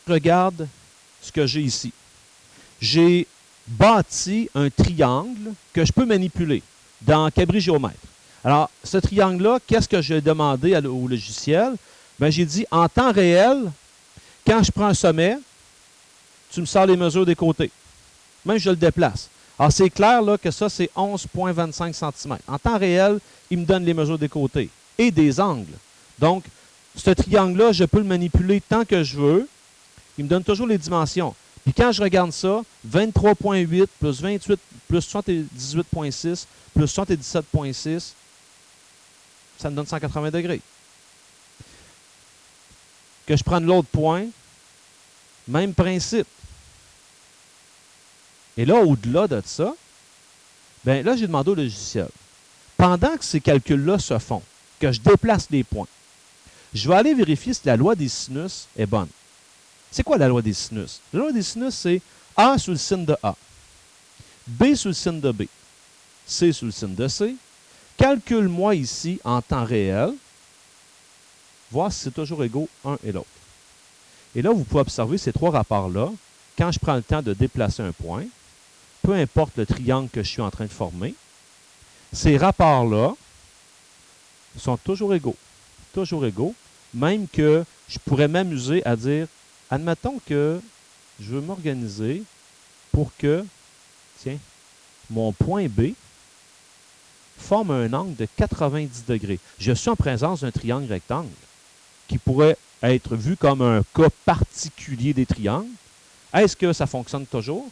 regarde ce que j'ai ici. J'ai bâti un triangle que je peux manipuler dans Cabri-Géomètre. Alors, ce triangle-là, qu'est-ce que j'ai demandé au logiciel? Bien, j'ai dit, en temps réel, quand je prends un sommet, tu me sors les mesures des côtés. Même je le déplace. Alors, c'est clair là, que ça, c'est 11,25 cm. En temps réel, il me donne les mesures des côtés et des angles. Donc, ce triangle-là, je peux le manipuler tant que je veux. Il me donne toujours les dimensions. Puis quand je regarde ça, 23,8 plus 28 plus 78,6 plus 77,6, ça me donne 180 degrés. Que je prenne l'autre point, même principe. Et là, au-delà de ça, bien là, j'ai demandé au logiciel, pendant que ces calculs-là se font, que je déplace les points, je vais aller vérifier si la loi des sinus est bonne. C'est quoi la loi des sinus? La loi des sinus, c'est A sur le sin de A, B sur le sin de B, C sur le sin de C. Calcule-moi ici en temps réel, voir si c'est toujours égaux un et l'autre. Et là, vous pouvez observer ces trois rapports-là. Quand je prends le temps de déplacer un point, peu importe le triangle que je suis en train de former, ces rapports-là sont toujours égaux. Toujours égaux. Même que je pourrais m'amuser à dire, admettons que je veux m'organiser pour que, tiens, mon point B forme un angle de 90 degrés. Je suis en présence d'un triangle rectangle qui pourrait être vu comme un cas particulier des triangles. Est-ce que ça fonctionne toujours?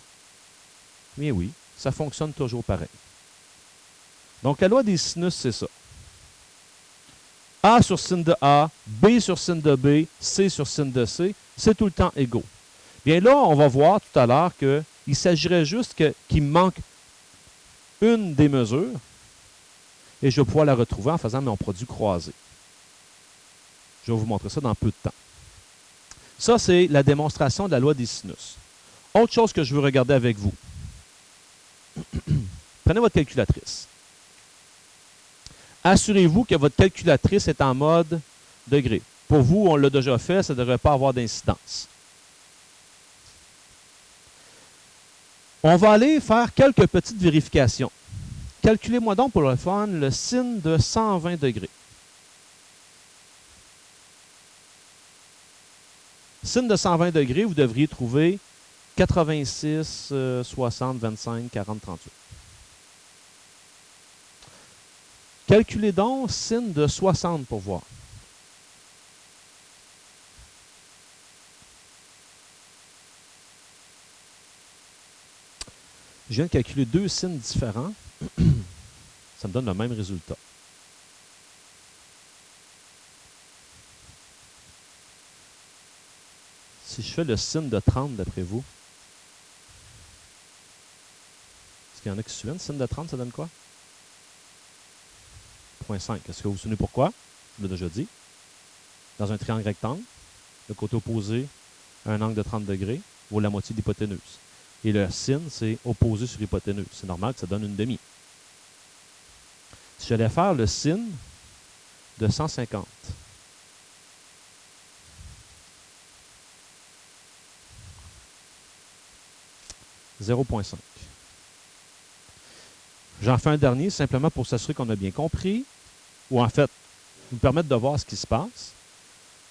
Bien oui, ça fonctionne toujours pareil. Donc, la loi des sinus, c'est ça. A sur sin de A, B sur sin de B, C sur sin de C, c'est tout le temps égaux. Bien là, on va voir tout à l'heure qu'il s'agirait juste qu'il me manque une des mesures et je vais pouvoir la retrouver en faisant mon produit croisé. Je vais vous montrer ça dans peu de temps. Ça, c'est la démonstration de la loi des sinus. Autre chose que je veux regarder avec vous. Prenez votre calculatrice. Assurez-vous que votre calculatrice est en mode degré. Pour vous, on l'a déjà fait, ça ne devrait pas avoir d'incidence. On va aller faire quelques petites vérifications. Calculez-moi donc pour le fun le sin de 120 degrés. Sin de 120 degrés, vous devriez trouver 86, 60, 25, 40, 38. Calculez donc sin de 60 pour voir. Je viens de calculer deux sins différents. Ça me donne le même résultat. Si je fais le sin de 30 d'après vous, est-ce qu'il y en a qui se souviennent? Sin de 30, ça donne quoi? 0,5. Est-ce que vous vous souvenez pourquoi? Je l'ai déjà dit. Dans un triangle rectangle, le côté opposé à un angle de 30 degrés vaut la moitié de l'hypoténuse. Et le sin, c'est opposé sur l'hypoténuse. C'est normal que ça donne une demi. Si j'allais faire le sin de 150, « 0,5. J'en fais un dernier simplement pour s'assurer qu'on a bien compris, ou en fait, nous permettre de voir ce qui se passe.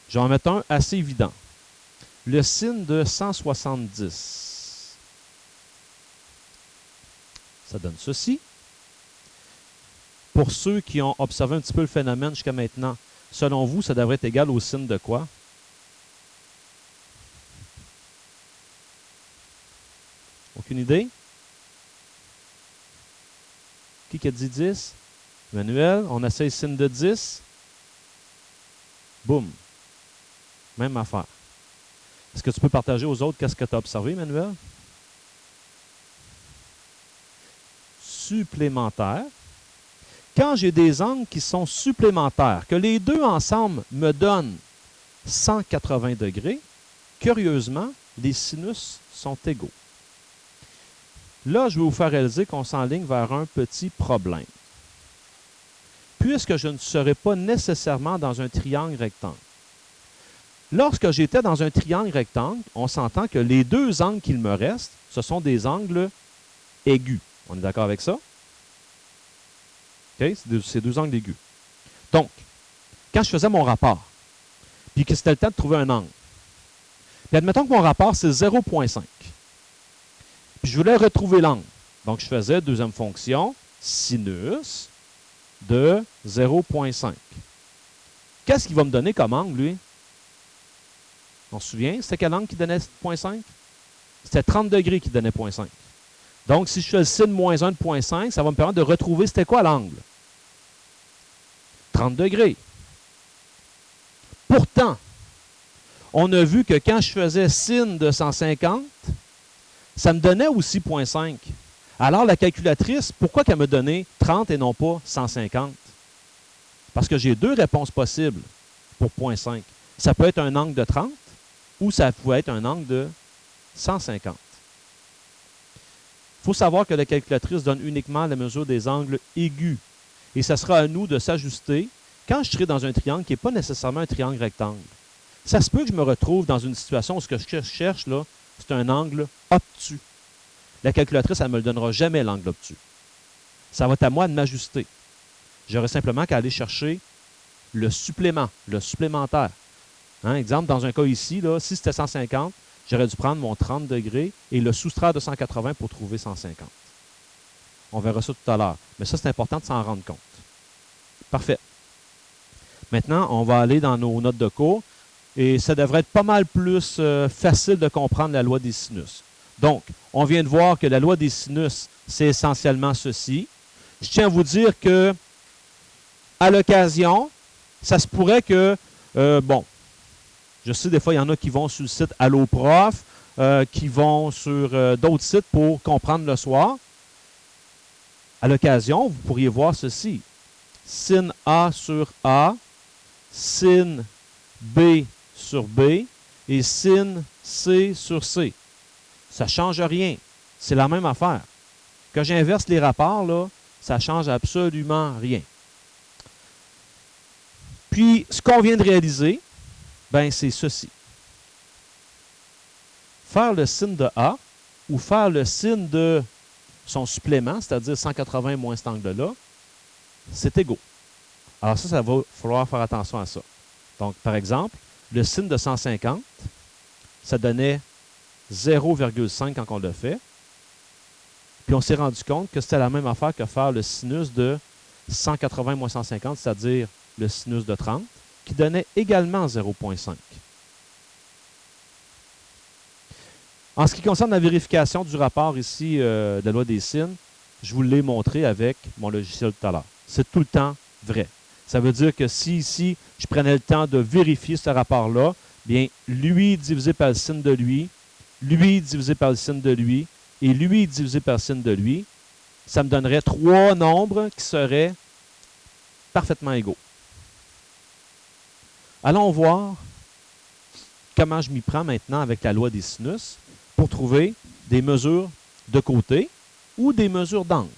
Je vais en mettre un assez évident. Le sin de 170, ça donne ceci. Pour ceux qui ont observé un petit peu le phénomène jusqu'à maintenant, selon vous, ça devrait être égal au sin de quoi? Aucune idée? Qui a dit 10? Emmanuel, on essaye sin de 10. Boum. Même affaire. Est-ce que tu peux partager aux autres qu'est-ce que tu as observé, Emmanuel? Supplémentaire. Quand j'ai des angles qui sont supplémentaires, que les deux ensemble me donnent 180 degrés, curieusement, les sinus sont égaux. Là, je vais vous faire réaliser qu'on s'enligne vers un petit problème. Puisque je ne serai pas nécessairement dans un triangle rectangle, Lorsque j'étais dans un triangle rectangle, on s'entend que les deux angles qu'il me reste, ce sont des angles aigus. On est d'accord avec ça? OK? C'est deux angles aigus. Donc, quand je faisais mon rapport, puis que c'était le temps de trouver un angle, puis admettons que mon rapport, c'est 0,5. Puis je voulais retrouver l'angle. Donc, je faisais deuxième fonction, sinus de 0,5. Qu'est-ce qu'il va me donner comme angle, lui? On se souvient, c'était quel angle qui donnait 0,5? C'était 30 degrés qui donnait 0,5. Donc, si je fais le sin moins 1 de 0,5, ça va me permettre de retrouver c'était quoi l'angle? 30 degrés. Pourtant, on a vu que quand je faisais sin de 150, ça me donnait aussi 0,5. Alors, la calculatrice, pourquoi qu'elle me donnait 30 et non pas 150? Parce que j'ai deux réponses possibles pour 0,5. Ça peut être un angle de 30 ou ça peut être un angle de 150. Il faut savoir que la calculatrice donne uniquement la mesure des angles aigus. Et ce sera à nous de s'ajuster quand je serai dans un triangle qui n'est pas nécessairement un triangle rectangle. Ça se peut que je me retrouve dans une situation où ce que je cherche, là, c'est un angle obtus. La calculatrice, elle ne me le donnera jamais, l'angle obtus. Ça va être à moi de m'ajuster. J'aurai simplement qu'à aller chercher le supplément, le supplémentaire. Hein, exemple, dans un cas ici, là, si c'était 150, j'aurais dû prendre mon 30 degrés et le soustraire de 180 pour trouver 150. On verra ça tout à l'heure. Mais ça, c'est important de s'en rendre compte. Parfait. Maintenant, on va aller dans nos notes de cours et ça devrait être pas mal plus facile de comprendre la loi des sinus. Donc, on vient de voir que la loi des sinus, c'est essentiellement ceci. Je tiens à vous dire que, à l'occasion, ça se pourrait que, je sais des fois, il y en a qui vont sur le site Alloprof, qui vont sur d'autres sites pour comprendre le soir. À l'occasion, vous pourriez voir ceci. Sin A sur A, sin B sur B et sin C sur C. Ça ne change rien. C'est la même affaire. Quand j'inverse les rapports, là, ça ne change absolument rien. Puis, ce qu'on vient de réaliser, ben, c'est ceci. Faire le sin de A ou faire le sin de son supplément, c'est-à-dire 180 moins cet angle-là, c'est égaux. Alors ça va falloir faire attention à ça. Donc, par exemple, le sin de 150, ça donnait 0,5 quand on l'a fait. Puis on s'est rendu compte que c'était la même affaire que faire le sinus de 180 moins 150, c'est-à-dire le sinus de 30, qui donnait également 0,5. En ce qui concerne la vérification du rapport ici de la loi des sines, je vous l'ai montré avec mon logiciel tout à l'heure. C'est tout le temps vrai. Ça veut dire que si ici, je prenais le temps de vérifier ce rapport-là, bien, lui divisé par le sin de lui divisé par le sin de lui, et lui divisé par le sin de lui, ça me donnerait trois nombres qui seraient parfaitement égaux. Allons voir comment je m'y prends maintenant avec la loi des sinus pour trouver des mesures de côté ou des mesures d'angle.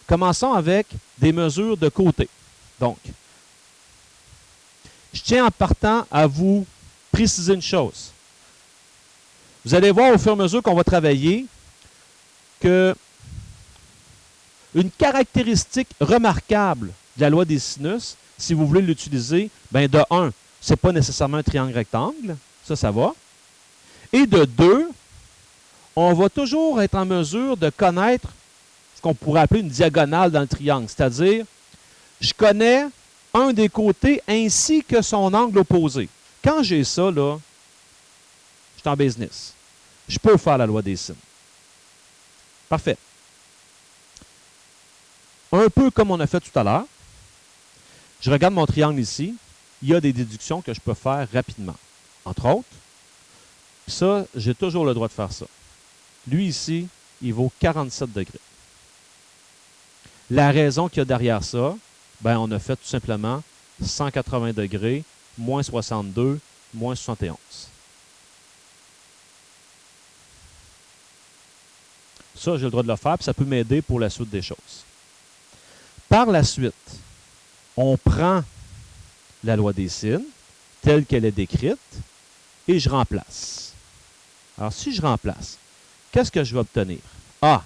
Commençons avec des mesures de côté. Donc, je tiens en partant à vous préciser une chose. Vous allez voir au fur et à mesure qu'on va travailler que une caractéristique remarquable de la loi des sinus, si vous voulez l'utiliser, bien de 1, ce n'est pas nécessairement un triangle rectangle, ça va. Et de 2, on va toujours être en mesure de connaître ce qu'on pourrait appeler une diagonale dans le triangle, c'est-à-dire, je connais un des côtés ainsi que son angle opposé. Quand j'ai ça, là, je suis en business. Je peux faire la loi des sines. Parfait. Un peu comme on a fait tout à l'heure, je regarde mon triangle ici, il y a des déductions que je peux faire rapidement. Entre autres, ça, j'ai toujours le droit de faire ça. Lui ici, il vaut 47 degrés. La raison qu'il y a derrière ça, ben, on a fait tout simplement 180 degrés, moins 62, moins 71. Ça, j'ai le droit de le faire, puis ça peut m'aider pour la suite des choses. Par la suite, on prend la loi des sines, telle qu'elle est décrite, et je remplace. Alors, si je remplace, qu'est-ce que je vais obtenir? A.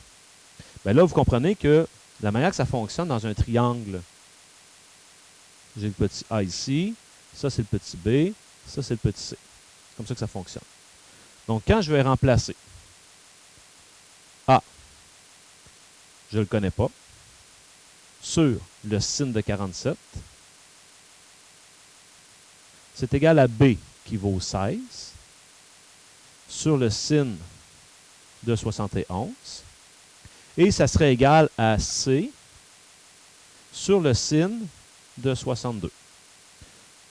Bien là, vous comprenez que la manière que ça fonctionne dans un triangle, j'ai le petit A ici, ça c'est le petit B, ça c'est le petit C. C'est comme ça que ça fonctionne. Donc, quand je vais remplacer A, je ne le connais pas, sur le sin de 47, c'est égal à B qui vaut 16, sur le sin de 71, et ça serait égal à C sur le sin de 62.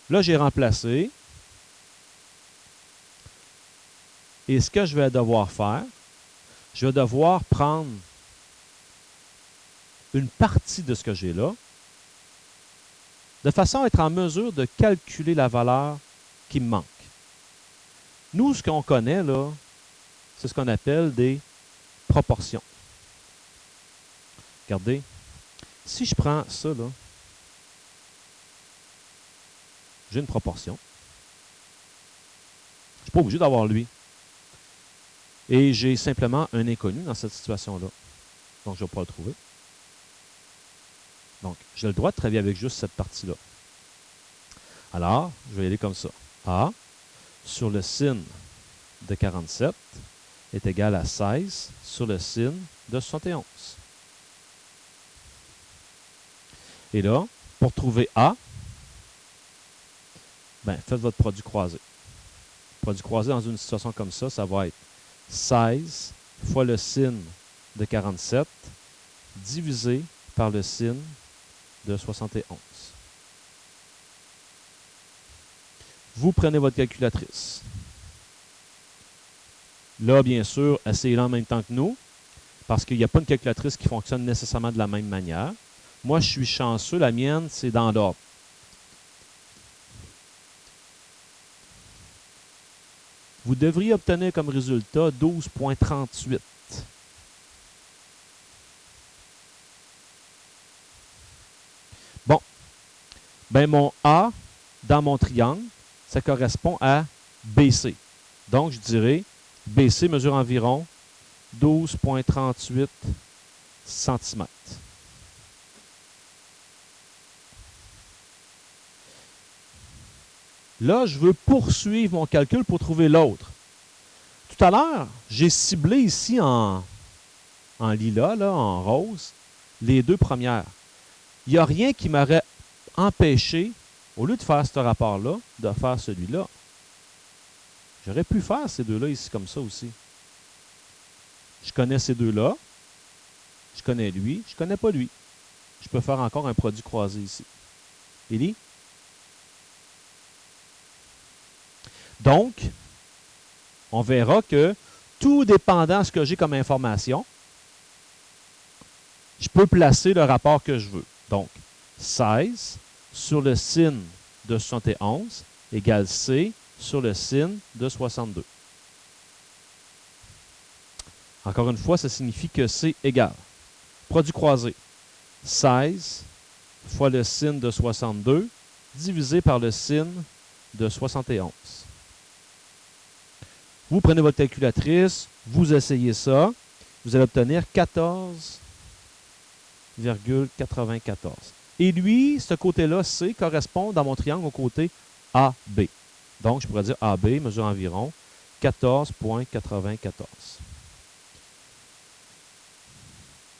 Là, j'ai remplacé. Et ce que je vais devoir faire, je vais devoir prendre une partie de ce que j'ai là, de façon à être en mesure de calculer la valeur qui me manque. Nous, ce qu'on connaît, là, c'est ce qu'on appelle des proportions. Regardez, si je prends ça, là, j'ai une proportion. Je ne suis pas obligé d'avoir lui. Et j'ai simplement un inconnu dans cette situation-là. Donc, je ne vais pas le trouver. Donc, j'ai le droit de travailler avec juste cette partie-là. Alors, je vais y aller comme ça. A sur le sin de 47 est égal à 16 sur le sin de 71. Et là, pour trouver A, ben, faites votre produit croisé. Produit croisé dans une situation comme ça, ça va être 16 fois le sin de 47 divisé par le sin de 71. Vous prenez votre calculatrice. Là, bien sûr, essayez-le en même temps que nous, parce qu'il n'y a pas une calculatrice qui fonctionne nécessairement de la même manière. Moi, je suis chanceux, la mienne, c'est dans l'ordre. Vous devriez obtenir comme résultat 12,38. Bon, ben mon A dans mon triangle, ça correspond à BC. Donc, je dirais BC mesure environ 12,38 cm. Là, je veux poursuivre mon calcul pour trouver l'autre. Tout à l'heure, j'ai ciblé ici en lilas, là, en rose, les deux premières. Il n'y a rien qui m'aurait empêché, au lieu de faire ce rapport-là, de faire celui-là. J'aurais pu faire ces deux-là ici comme ça aussi. Je connais ces deux-là. Je connais lui. Je ne connais pas lui. Je peux faire encore un produit croisé ici. Élie? Donc, on verra que tout dépendant de ce que j'ai comme information, je peux placer le rapport que je veux. Donc, 16 sur le sin de 71 égale C sur le sin de 62. Encore une fois, ça signifie que c'est égal. Produit croisé. 16 fois le sin de 62 divisé par le sin de 71. Vous prenez votre calculatrice, vous essayez ça, vous allez obtenir 14,94. Et lui, ce côté-là, C, correspond dans mon triangle au côté AB. Donc, je pourrais dire AB mesure environ 14,94.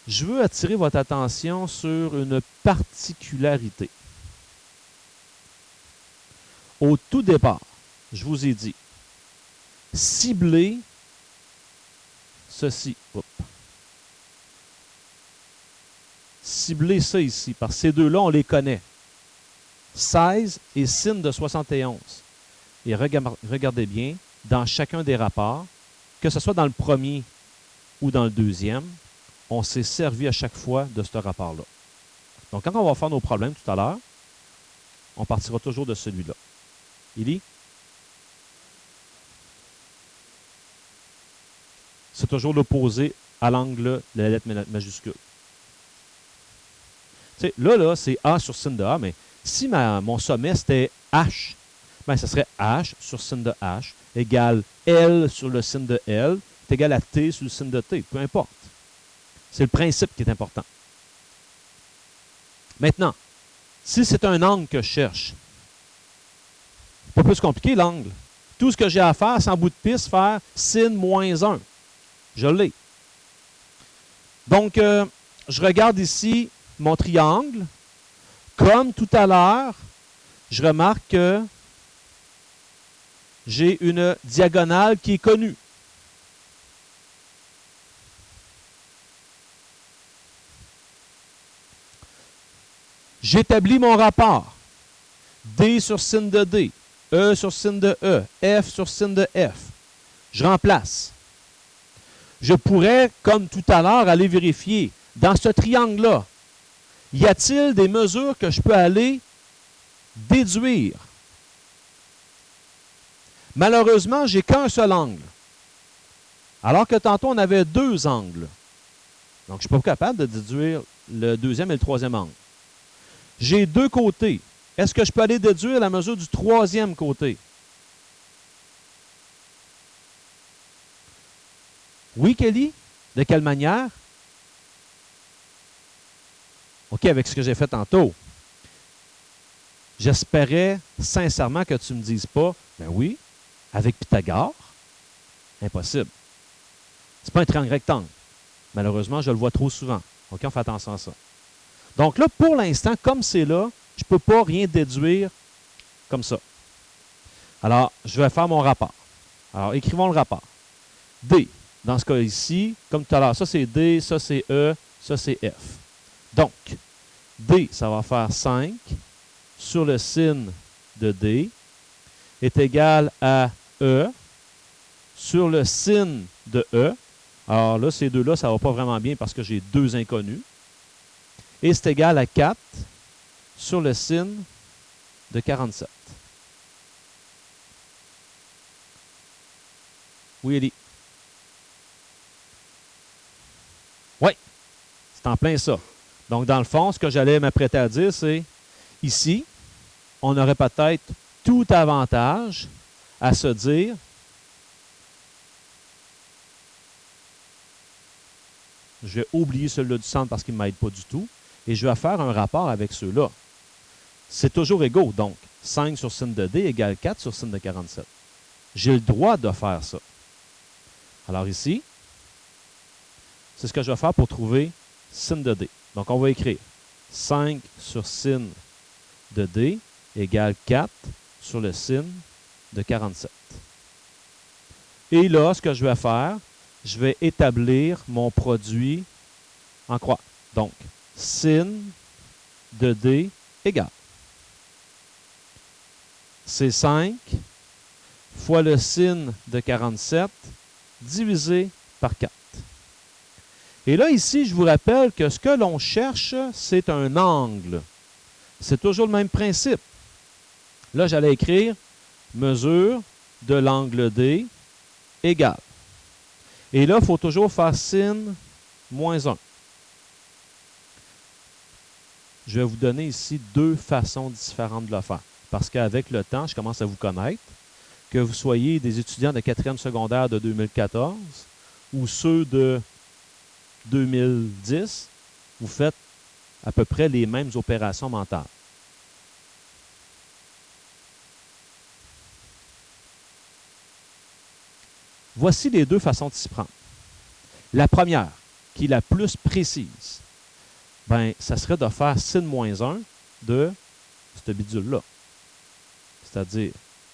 Je veux attirer votre attention sur une particularité. Au tout départ, je vous ai dit, ciblez ceci. Ciblez ça ici, parce que ces deux-là, on les connaît. 16 et sin de 71. Et regardez bien, dans chacun des rapports, que ce soit dans le premier ou dans le deuxième, on s'est servi à chaque fois de ce rapport-là. Donc, quand on va faire nos problèmes tout à l'heure, on partira toujours de celui-là. Élie? C'est toujours l'opposé à l'angle de la lettre majuscule. Là, c'est A sur sin de A, mais si mon sommet, c'était H, bien, ça serait H sur sin de H égale L sur le sin de L est égal à T sur le sin de T. Peu importe. C'est le principe qui est important. Maintenant, si c'est un angle que je cherche, c'est pas plus compliqué l'angle. Tout ce que j'ai à faire, c'est en bout de piste, faire sin moins 1. Je l'ai. Donc, je regarde ici mon triangle. Comme tout à l'heure, je remarque que j'ai une diagonale qui est connue. J'établis mon rapport. D sur sin de D, E sur sin de E, F sur sin de F. Je remplace. Je pourrais, comme tout à l'heure, aller vérifier dans ce triangle-là, y a-t-il des mesures que je peux aller déduire? Malheureusement, j'ai qu'un seul angle. Alors que tantôt, on avait deux angles. Donc, je ne suis pas capable de déduire le deuxième et le troisième angle. J'ai deux côtés. Est-ce que je peux aller déduire la mesure du troisième côté? Oui, Kelly? De quelle manière? OK, avec ce que j'ai fait tantôt. J'espérais sincèrement que tu ne me dises pas, ben oui, avec Pythagore, impossible. Ce n'est pas un triangle rectangle. Malheureusement, je le vois trop souvent. OK, on fait attention à ça. Donc là, pour l'instant, comme c'est là, je ne peux pas rien déduire comme ça. Alors, je vais faire mon rapport. Alors, écrivons le rapport. D, dans ce cas ici, comme tout à l'heure, ça c'est D, ça c'est E, ça c'est F. Donc, D, ça va faire 5 sur le sin de D est égal à E sur le sin de E. Alors là, ces deux-là, ça ne va pas vraiment bien parce que j'ai deux inconnus. Et c'est égal à 4 sur le sin de 47. Oui, Elie? Oui, c'est en plein ça. Donc, dans le fond, ce que j'allais m'apprêter à dire, c'est ici, on aurait peut-être tout avantage à se dire je vais oublier celui-là du centre parce qu'il ne m'aide pas du tout et je vais faire un rapport avec ceux-là. C'est toujours égaux, donc 5 sur sin de D égale 4 sur sin de 47. J'ai le droit de faire ça. Alors ici, c'est ce que je vais faire pour trouver sin de D. Donc, on va écrire 5 sur sin de D égale 4 sur le sin de 47. Et là, ce que je vais faire, je vais établir mon produit en croix. Donc, sin de D égale. C'est 5 fois le sin de 47 divisé par 4. Et là, ici, je vous rappelle que ce que l'on cherche, c'est un angle. C'est toujours le même principe. Là, j'allais écrire mesure de l'angle D égale. Et là, il faut toujours faire sin moins 1. Je vais vous donner ici deux façons différentes de le faire. Parce qu'avec le temps, je commence à vous connaître. Que vous soyez des étudiants de 4e secondaire de 2014 ou ceux de 2010, vous faites à peu près les mêmes opérations mentales. Voici les deux façons de s'y prendre. La première, qui est la plus précise, ben, ça serait de faire sin moins 1 de ce bidule-là. C'est-à-dire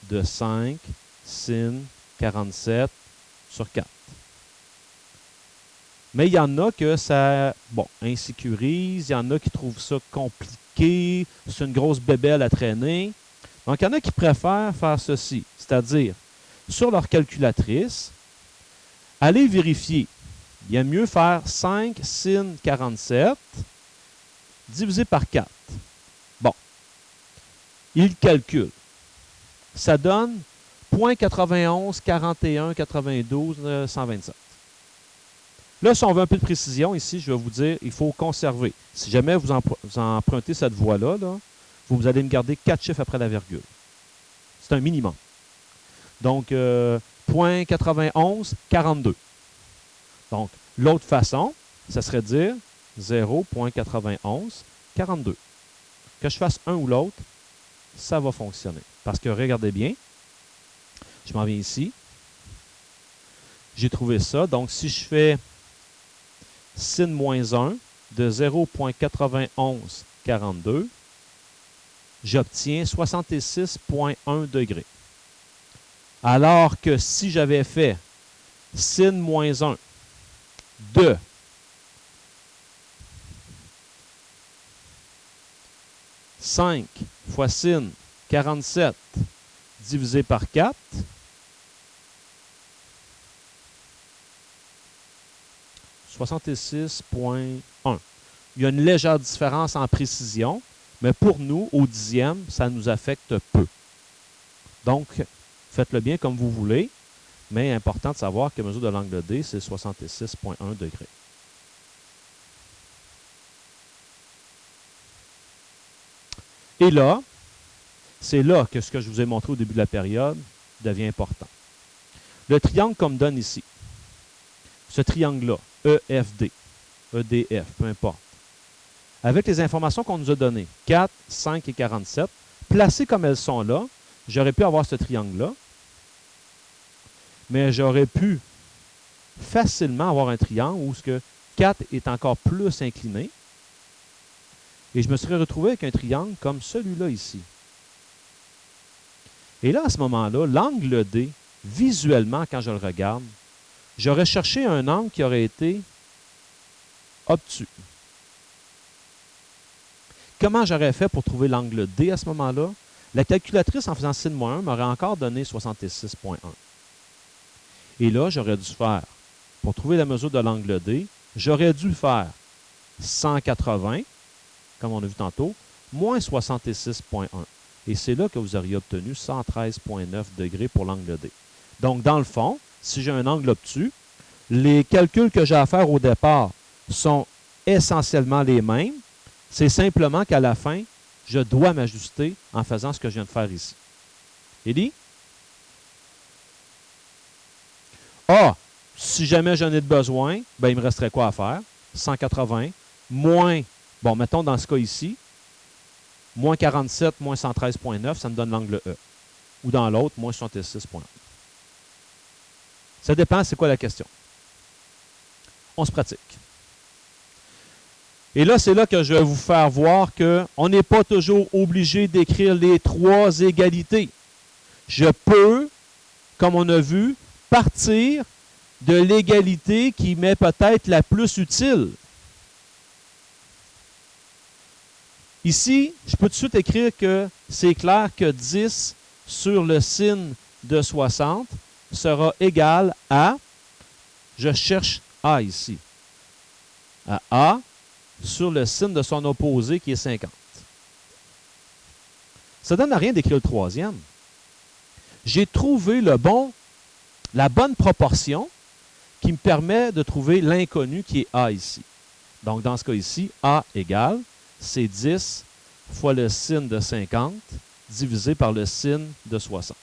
de 5 sin 47 sur 4. Mais il y en a que ça, insécurise, il y en a qui trouvent ça compliqué, c'est une grosse bébelle à traîner. Donc, il y en a qui préfèrent faire ceci, c'est-à-dire, sur leur calculatrice, aller vérifier. Il y a mieux faire 5 sin 47 divisé par 4. Bon, il calcule. Ça donne 0.91, 41, 92, 127. Là, si on veut un peu de précision, ici, je vais vous dire, il faut conserver. Si jamais vous empruntez cette voie-là, vous allez me garder 4 chiffres après la virgule. C'est un minimum. Donc, 0,91, 42. Donc, l'autre façon, ça serait de dire 0,91, 42. Que je fasse un ou l'autre, ça va fonctionner. Parce que, regardez bien, je m'en viens ici. J'ai trouvé ça. Donc, si je fais sin moins 1 de 0,9142, j'obtiens 66,1 degrés. Alors que si j'avais fait sin moins 1 de 5 fois sin 47 divisé par 4, « 66,1. Il y a une légère différence en précision, mais pour nous, au dixième, ça nous affecte peu. Donc, faites-le bien comme vous voulez, mais important de savoir que la mesure de l'angle D, c'est 66,1 degrés. Et là, c'est là que ce que je vous ai montré au début de la période devient important. Le triangle qu'on me donne ici, ce triangle-là, EFD, EDF, peu importe, avec les informations qu'on nous a données, 4, 5 et 47, placées comme elles sont là, j'aurais pu avoir ce triangle-là, mais j'aurais pu facilement avoir un triangle où ce que 4 est encore plus incliné, et je me serais retrouvé avec un triangle comme celui-là ici. Et là, à ce moment-là, l'angle D, visuellement, quand je le regarde, j'aurais cherché un angle qui aurait été obtus. Comment j'aurais fait pour trouver l'angle D à ce moment-là? La calculatrice, en faisant sin moins 1, m'aurait encore donné 66,1. Et là, j'aurais dû faire, pour trouver la mesure de l'angle D, j'aurais dû faire 180, comme on a vu tantôt, moins 66,1. Et c'est là que vous auriez obtenu 113,9 degrés pour l'angle D. Donc, dans le fond, si j'ai un angle obtus, les calculs que j'ai à faire au départ sont essentiellement les mêmes. C'est simplement qu'à la fin, je dois m'ajuster en faisant ce que je viens de faire ici. Élie? Ah, si jamais j'en ai besoin, ben, il me resterait quoi à faire? 180 moins, bon, mettons dans ce cas ici, moins 47, moins 113,9, ça me donne l'angle E. Ou dans l'autre, moins 66,1. Ça dépend, c'est quoi la question. On se pratique. Et là, c'est là que je vais vous faire voir qu'on n'est pas toujours obligé d'écrire les trois égalités. Je peux, comme on a vu, partir de l'égalité qui m'est peut-être la plus utile. Ici, je peux tout de suite écrire que c'est clair que 10 sur le sin de 60 sera égal à, je cherche A ici, à A sur le sin de son opposé qui est 50. Ça ne donne à rien d'écrire le troisième. J'ai trouvé la bonne proportion qui me permet de trouver l'inconnu qui est A ici. Donc, dans ce cas ici, A égale, c'est 10 fois le sin de 50 divisé par le sin de 60.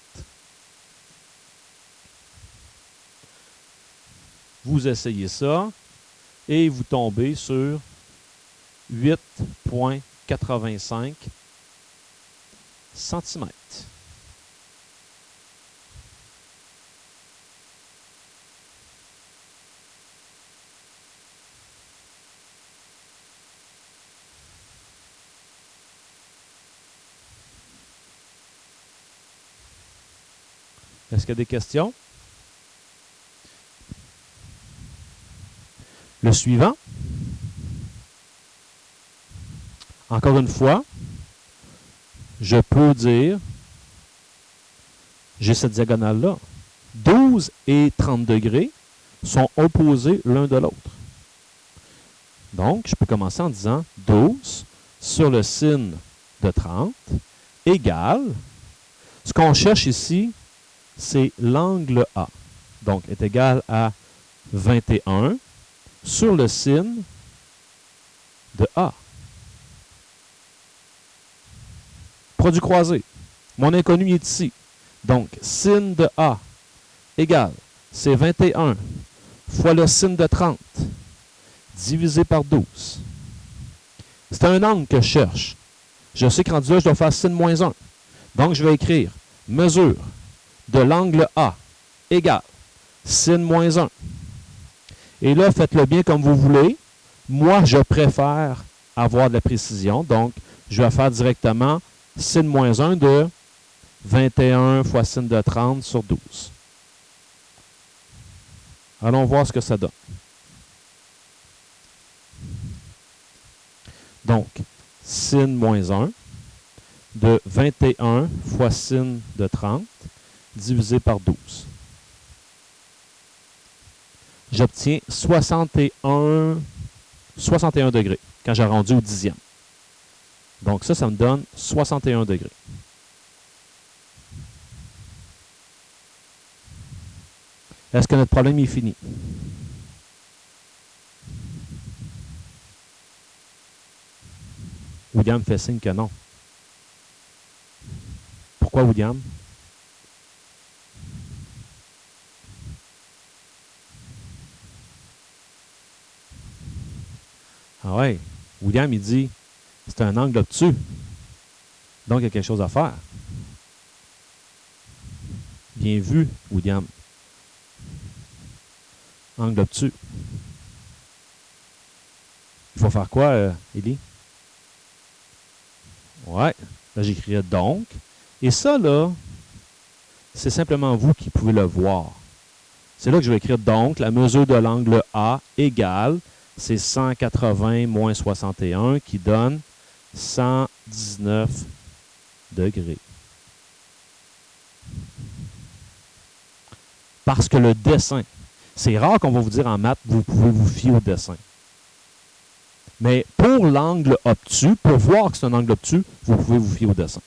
Vous essayez ça et vous tombez sur 8,85 cm. Est-ce qu'il y a des questions? Le suivant. Encore une fois, je peux dire, j'ai cette diagonale-là. 12 et 30 degrés sont opposés l'un de l'autre. Donc, je peux commencer en disant 12 sur le sin de 30 égale, ce qu'on cherche ici, c'est l'angle A. Donc, est égal à 21 sur le sin de A. Produit croisé. Mon inconnu est ici. Donc, sin de A égale, c'est 21 fois le sin de 30 divisé par 12. C'est un angle que je cherche. Je sais que rendu là, je dois faire sin moins 1. Donc, je vais écrire mesure de l'angle A égale sin moins 1. Et là, faites-le bien comme vous voulez. Moi, je préfère avoir de la précision. Donc, je vais faire directement sin moins 1 de 21 fois sin de 30 sur 12. Allons voir ce que ça donne. Donc, sin moins 1 de 21 fois sin de 30 divisé par 12. J'obtiens 61 degrés quand j'ai rendu au dixième. Donc ça me donne 61 degrés. Est-ce que notre problème est fini? William fait signe que non. Pourquoi William? Ah ouais, William il dit, c'est un angle obtus. Donc il y a quelque chose à faire. Bien vu, William. Angle obtus. Il faut faire quoi, Élie? Ouais, là j'écrirais donc. Et ça, là, c'est simplement vous qui pouvez le voir. C'est là que je vais écrire donc, la mesure de l'angle A égale, c'est 180 moins 61 qui donne 119 degrés. Parce que le dessin, c'est rare qu'on va vous dire en maths, vous pouvez vous fier au dessin. Mais pour l'angle obtus, pour voir que c'est un angle obtus, vous pouvez vous fier au dessin.